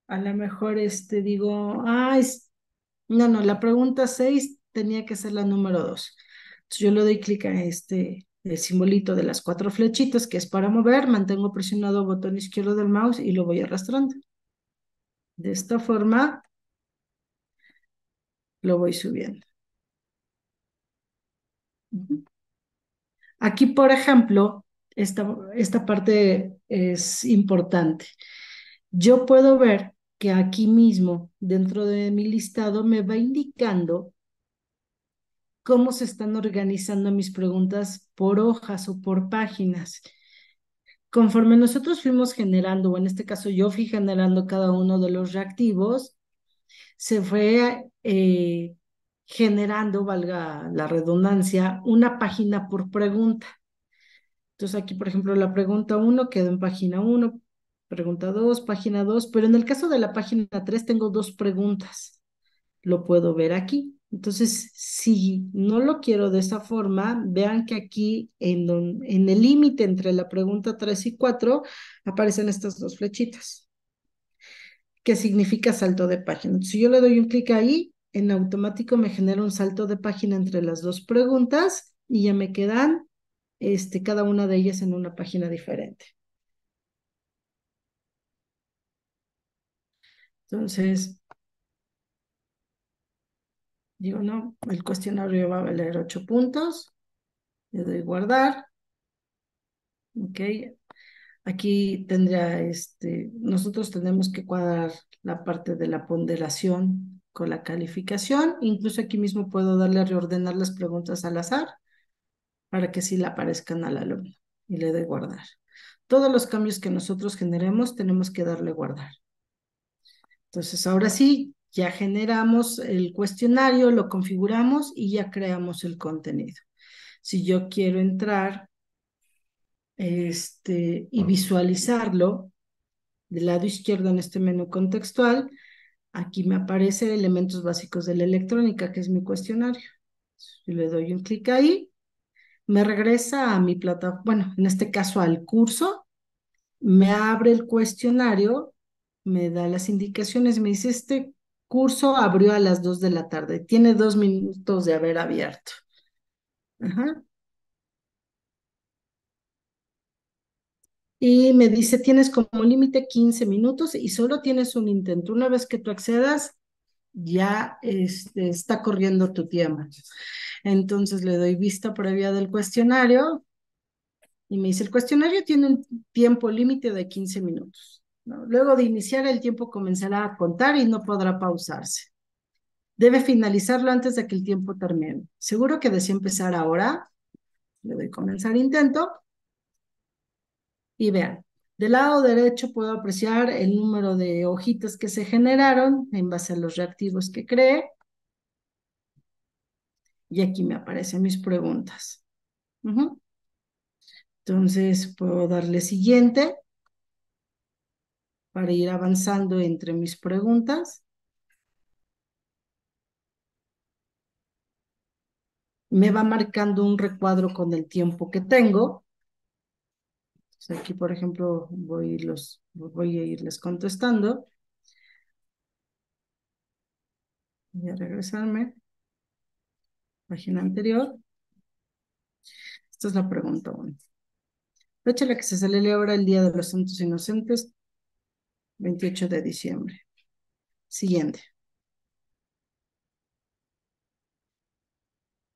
A lo mejor digo, no, la pregunta 6 tenía que ser la número 2. Entonces yo le doy clic a el simbolito de las 4 flechitas que es para mover, mantengo presionado el botón izquierdo del mouse y lo voy arrastrando. De esta forma lo voy subiendo. Ujú. Aquí, por ejemplo, esta parte es importante. Yo puedo ver que aquí mismo, dentro de mi listado, me va indicando cómo se están organizando mis preguntas por hojas o por páginas. Conforme nosotros fuimos generando, o en este caso yo fui generando cada uno de los reactivos, se fue generando, valga la redundancia, una página por pregunta. Entonces aquí, por ejemplo, la pregunta uno quedó en página uno, pregunta 2, página 2, pero en el caso de la página 3 tengo dos preguntas. Lo puedo ver aquí. Entonces, si no lo quiero de esa forma, vean que aquí en el límite entre la pregunta 3 y 4 aparecen estas dos flechitas, que significa salto de página. Entonces, si yo le doy un clic ahí, en automático me genera un salto de página entre las dos preguntas y ya me quedan cada una de ellas en una página diferente. Entonces, digo, no, el cuestionario va a valer 8 puntos, le doy guardar, ok. Aquí tendría, nosotros tenemos que cuadrar la parte de la ponderación con la calificación. Incluso aquí mismo puedo darle a reordenar las preguntas al azar para que sí le aparezcan al alumno y le doy guardar. Todos los cambios que nosotros generemos tenemos que darle guardar. Entonces, ahora sí, ya generamos el cuestionario, lo configuramos y ya creamos el contenido. Si yo quiero entrar y visualizarlo, del lado izquierdo en este menú contextual, aquí me aparece elementos básicos de la electrónica, que es mi cuestionario. Si le doy un clic ahí, me regresa a mi plataforma, bueno, en este caso al curso, me abre el cuestionario, me da las indicaciones, me dice, este curso abrió a las 2 de la tarde, tiene 2 minutos de haber abierto. Ajá. Y me dice, tienes como límite 15 minutos y solo tienes un intento. Una vez que tú accedas, ya está corriendo tu tiempo. Entonces le doy vista previa del cuestionario y me dice, el cuestionario tiene un tiempo límite de 15 minutos, ¿no? Luego de iniciar, el tiempo comenzará a contar y no podrá pausarse. Debe finalizarlo antes de que el tiempo termine. ¿Seguro que desea empezar ahora? Le doy comenzar intento y vean. Del lado derecho puedo apreciar el número de hojitas que se generaron en base a los reactivos que creé. Y aquí me aparecen mis preguntas. Ujú. Entonces puedo darle siguiente para ir avanzando entre mis preguntas. Me va marcando un recuadro con el tiempo que tengo. Entonces aquí, por ejemplo, voy a irles contestando. Voy a regresarme. Página anterior. Esta es la pregunta 1. Fecha en la que se celebra el Día de los Santos Inocentes, 28 de diciembre. Siguiente.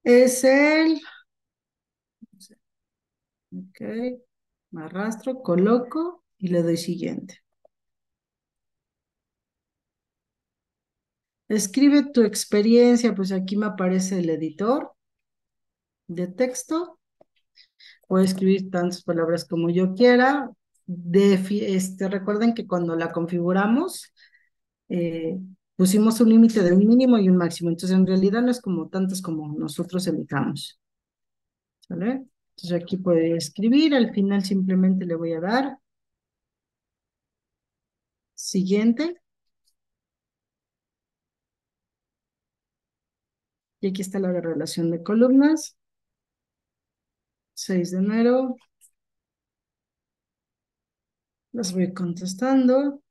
Es el... Ok. Me arrastro, coloco y le doy siguiente. Escribe tu experiencia, pues aquí me aparece el editor de texto. Puedo escribir tantas palabras como yo quiera. Recuerden que cuando la configuramos, eh, pusimos un límite de un mínimo y un máximo. Entonces, en realidad no es como tantas como nosotros elijamos. ¿Sale? Entonces, aquí puedo escribir. Al final simplemente le voy a dar siguiente. Y aquí está la relación de columnas. 6 de enero. Las voy contestando.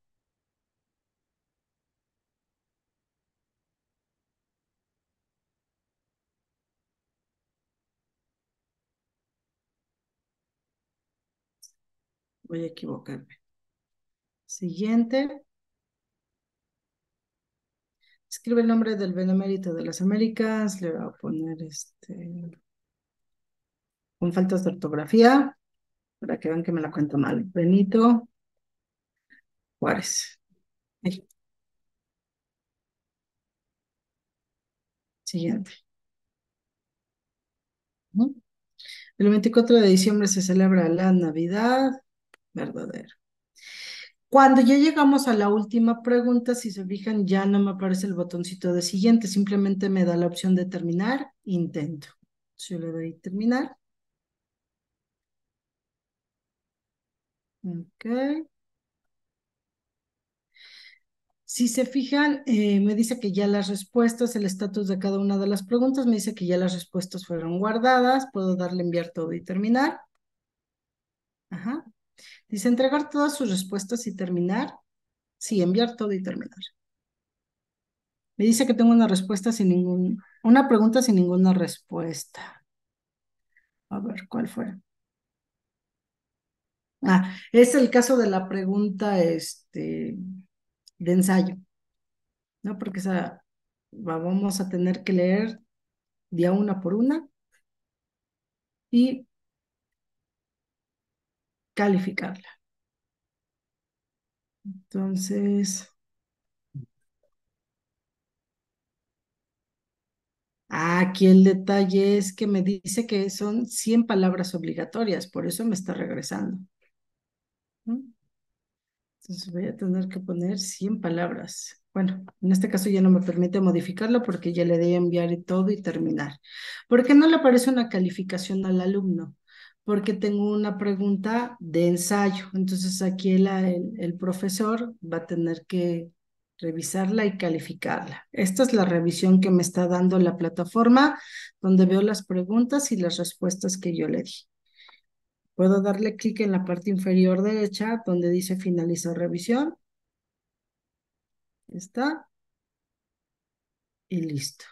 Voy a equivocarme. Siguiente. Escribe el nombre del Benemérito de las Américas, le voy a poner con faltas de ortografía, para que vean que me la cuento mal. Benito Juárez. Ahí. Siguiente. Ujú. El 24 de diciembre se celebra la Navidad. Verdadero. Cuando ya llegamos a la última pregunta, si se fijan, ya no me aparece el botoncito de siguiente, simplemente me da la opción de terminar, intento. Yo le doy terminar. Ok. Si se fijan, me dice que ya las respuestas, el estatus de cada una de las preguntas, me dice que ya las respuestas fueron guardadas, puedo darle enviar todo y terminar. Ajá. Dice entregar todas sus respuestas y terminar. Sí, enviar todo y terminar. Me dice que tengo una pregunta sin ninguna respuesta. A ver, ¿cuál fue? Ah, es el caso de la pregunta, de ensayo, ¿no? Porque esa vamos a tener que leer día una por una y calificarla. Entonces, aquí el detalle es que me dice que son 100 palabras obligatorias, por eso me está regresando. ¿No? Entonces voy a tener que poner 100 palabras. Bueno, en este caso ya no me permite modificarlo porque ya le di a enviar y todo y terminar. ¿Por qué no le aparece una calificación al alumno? Porque tengo una pregunta de ensayo. Entonces aquí el profesor va a tener que revisarla y calificarla. Esta es la revisión que me está dando la plataforma donde veo las preguntas y las respuestas que yo le di. Puedo darle clic en la parte inferior derecha donde dice finalizar revisión. Está y listo.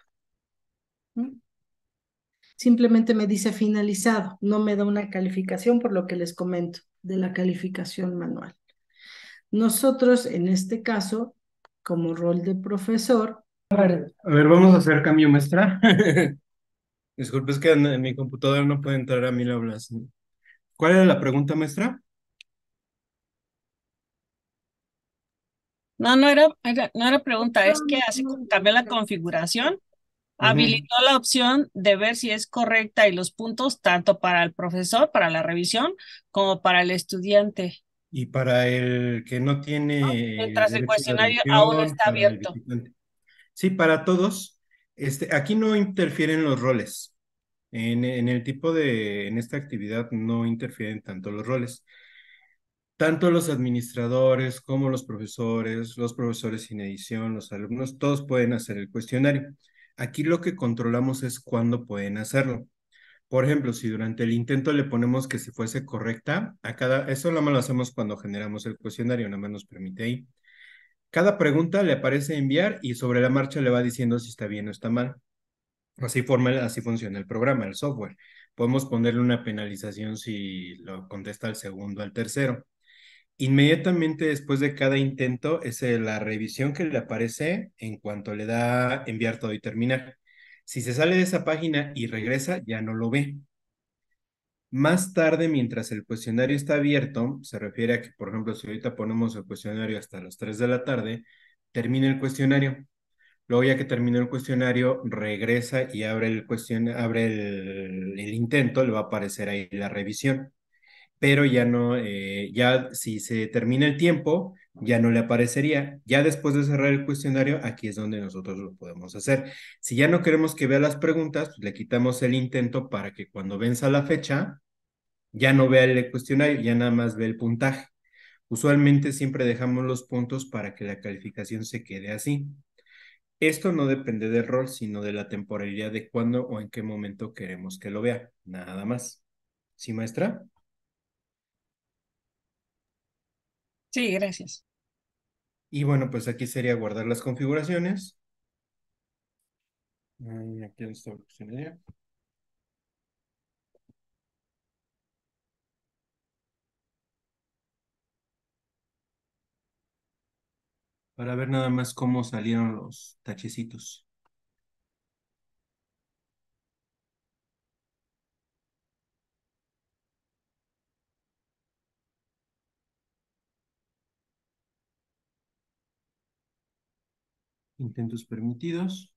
¿Mm? Simplemente me dice finalizado, no me da una calificación por lo que les comento de la calificación manual. Nosotros, en este caso, como rol de profesor, A ver, vamos a hacer cambio, maestra. Disculpe, es que en mi computadora no puede entrar a mil aulas. ¿Cuál era la pregunta, maestra? No, no era pregunta, es que cambió la configuración, Ujú. habilitó la opción de ver si es correcta y los puntos tanto para el profesor, para la revisión, como para el estudiante, Y para el que no ¿no? tiene Mientras el derecho de cuestionario aún revisión, está para el abierto. visitante. Sí, para todos. Aquí no interfieren los roles. En el tipo en esta actividad no interfieren tanto los roles. Tanto los administradores como los profesores sin edición, los alumnos, todos pueden hacer el cuestionario. Aquí lo que controlamos es cuándo pueden hacerlo. Por ejemplo, si durante el intento le ponemos que si fuese correcta, eso nada más lo hacemos cuando generamos el cuestionario, nada más nos permite ahí. Cada pregunta le aparece enviar y sobre la marcha le va diciendo si está bien o está mal. Así funciona el programa, el software. Podemos ponerle una penalización si lo contesta al segundo, al tercero. Inmediatamente después de cada intento es la revisión que le aparece en cuanto le da enviar todo y terminar. Si se sale de esa página y regresa, ya no lo ve. Más tarde, mientras el cuestionario está abierto, se refiere a que, por ejemplo, si ahorita ponemos el cuestionario hasta las 3 de la tarde, termina el cuestionario. Luego, ya que terminó el cuestionario, regresa y abre el intento, le va a aparecer ahí la revisión. Pero ya no, ya si se termina el tiempo, ya no le aparecería. Ya después de cerrar el cuestionario, aquí es donde nosotros lo podemos hacer. Si ya no queremos que vea las preguntas, pues le quitamos el intento para que cuando venza la fecha, ya no vea el cuestionario, ya nada más ve el puntaje. Usualmente siempre dejamos los puntos para que la calificación se quede así. Esto no depende del rol, sino de la temporalidad de cuándo o en qué momento queremos que lo vea. Nada más. ¿Sí, maestra? Sí, gracias. Y bueno, pues aquí sería guardar las configuraciones. Aquí está el cuestionario. para ver nada más cómo salieron los tachecitos. Intentos permitidos.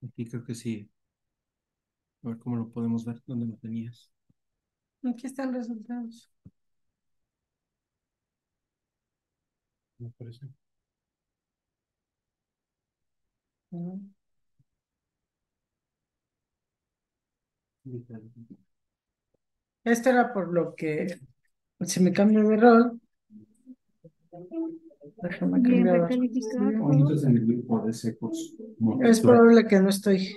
Aquí creo que sí. A ver cómo lo podemos ver. ¿Dónde lo tenías? Aquí están los resultados. Me parece. Esto era por lo que se me cambió de rol. Déjame Y cambiar. recalificar todo. Bonitos en el grupo de secos. Es probable que no estoy.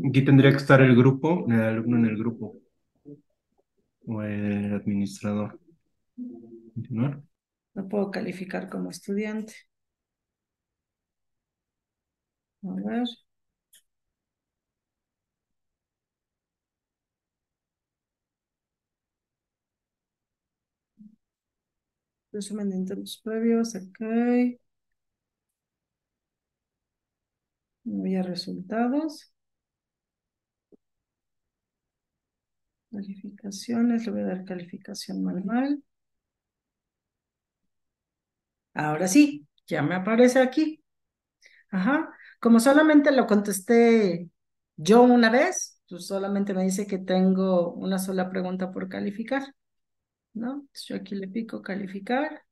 Aquí tendría que estar el grupo, el alumno en el grupo. O el administrador. Continuar. No puedo calificar como estudiante. A ver. Resumen de intentos previos. Ok. Voy a resultados. Calificaciones. Le voy a dar calificación manual. Ahora sí, ya me aparece aquí. Ajá. Como solamente lo contesté yo una vez, pues solamente me dice que tengo una sola pregunta por calificar, ¿no? Entonces yo aquí le pico calificar.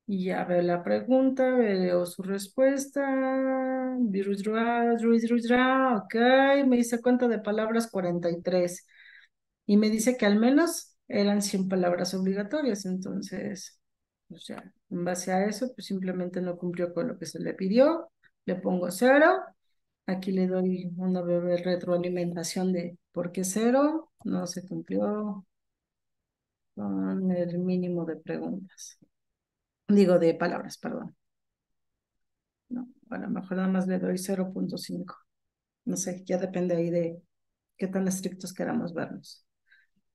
Y ya veo la pregunta, veo su respuesta. Ok, me dice cuenta de palabras 43. Y me dice que al menos eran 100 palabras obligatorias. Entonces, pues ya, en base a eso, pues simplemente no cumplió con lo que se le pidió. Le pongo 0. Aquí le doy una breve retroalimentación de por qué 0. No se cumplió con el mínimo de preguntas. Digo, de palabras, perdón. No, a lo mejor nada más le doy 0.5. No sé, ya depende ahí de qué tan estrictos queramos vernos.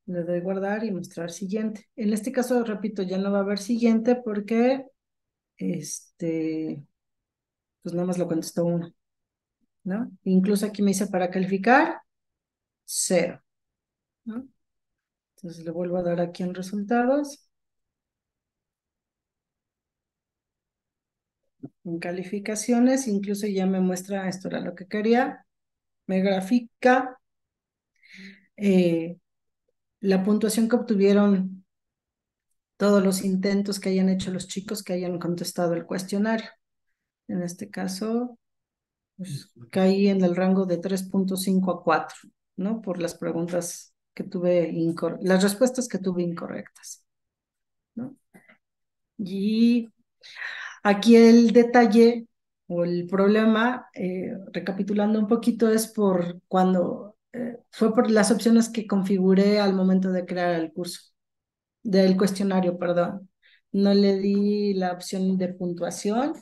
Le doy guardar y mostrar siguiente. En este caso, repito, ya no va a haber siguiente porque pues nada más lo contestó uno, ¿no? Incluso aquí me dice para calificar, 0, ¿no? Entonces le vuelvo a dar aquí en resultados. En calificaciones, incluso ya me muestra, esto era lo que quería, me grafica la puntuación que obtuvieron todos los intentos que hayan hecho los chicos que hayan contestado el cuestionario. En este caso, pues, caí en el rango de 3.5 a 4, ¿no? Por las preguntas que tuve, las respuestas que tuve incorrectas, ¿no? Y aquí el detalle o el problema, recapitulando un poquito, es por cuando fue por las opciones que configuré al momento de crear el curso, del cuestionario, perdón. No le di la opción de puntuación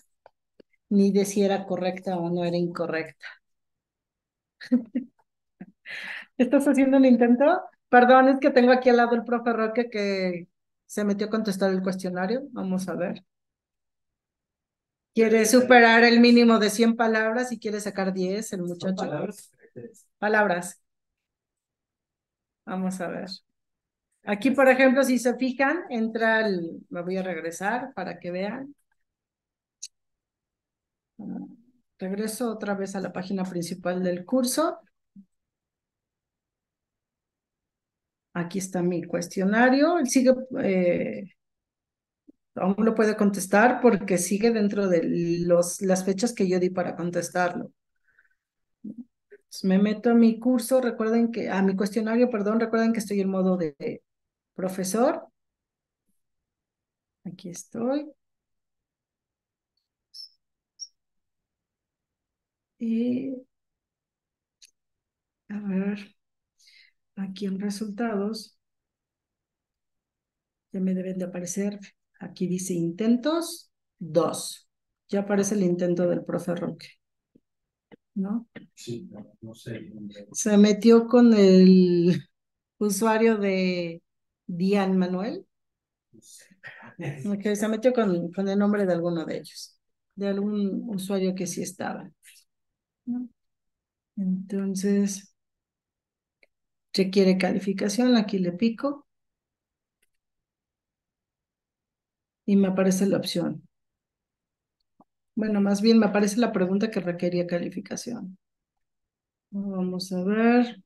ni de si era correcta o no era incorrecta. ¿Estás haciendo un intento? Perdón, es que tengo aquí al lado el profe Roque que se metió a contestar el cuestionario. Vamos a ver. Quiere superar el mínimo de 100 palabras y quiere sacar 10 el muchacho. Palabras. Palabras. Vamos a ver. Aquí, por ejemplo, si se fijan, entra el... Me voy a regresar para que vean. Regreso otra vez a la página principal del curso. Aquí está mi cuestionario. Él sigue, aún lo puede contestar porque sigue dentro de las fechas que yo di para contestarlo. Entonces, me meto a mi curso, recuerden que, a mi cuestionario, perdón, recuerden que estoy en modo de profesor. Aquí estoy. Y a ver, aquí en resultados, ya me deben de aparecer. Aquí dice intentos 2. Ya aparece el intento del profe Roque, ¿no? Sí, no sé. Se metió con el usuario de Dian Manuel. Ok, se metió con el nombre de alguno de ellos, de algún usuario que sí estaba, ¿no? Entonces, requiere calificación, aquí le pico y me aparece la opción. Bueno, más bien me aparece la pregunta que requería calificación. Vamos a ver.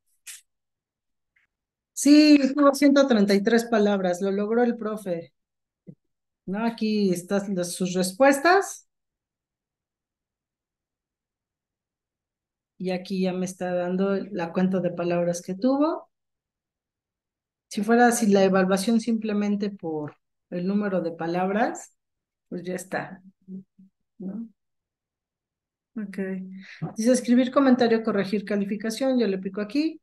Sí, tuvo 133 palabras, lo logró el profe. ¿No? Aquí están sus respuestas y aquí ya me está dando la cuenta de palabras que tuvo. Si fuera así la evaluación simplemente por el número de palabras, pues ya está, ¿no? Ok. Dice escribir comentario, corregir calificación. Yo le pico aquí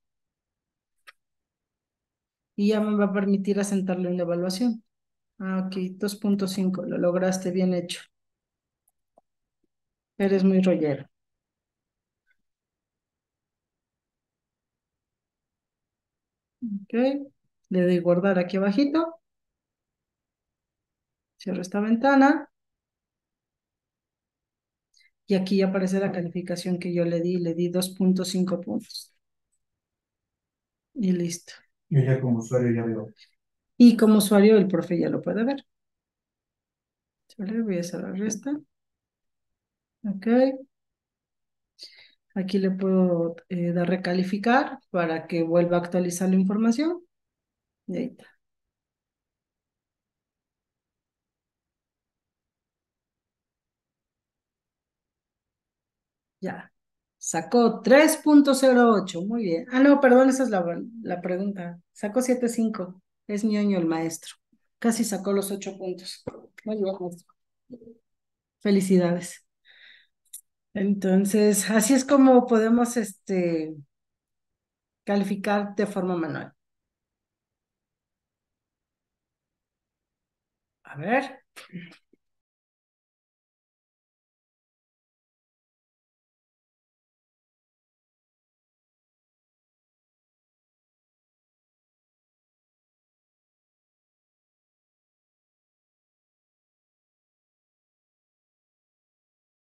y ya me va a permitir asentarlo en la evaluación. Ah, ok, 2.5, lo lograste, bien hecho. Eres muy rollero. Ok, le doy guardar aquí abajito. Cierro esta ventana. Y aquí ya aparece la calificación que yo le di 2.5 puntos. Y listo. Yo ya como usuario ya veo. Y como usuario el profe ya lo puede ver. ¿Vale? Voy a cerrar esta. Ok. Aquí le puedo dar recalificar para que vuelva a actualizar la información. Y ahí está. Ya. Sacó 3.08. Muy bien. Ah, no, perdón, esa es la pregunta. Sacó 7.5. Es ñoño el maestro. Casi sacó los 8 puntos. Muy bien, maestro. Felicidades. Entonces, así es como podemos calificar de forma manual. A ver.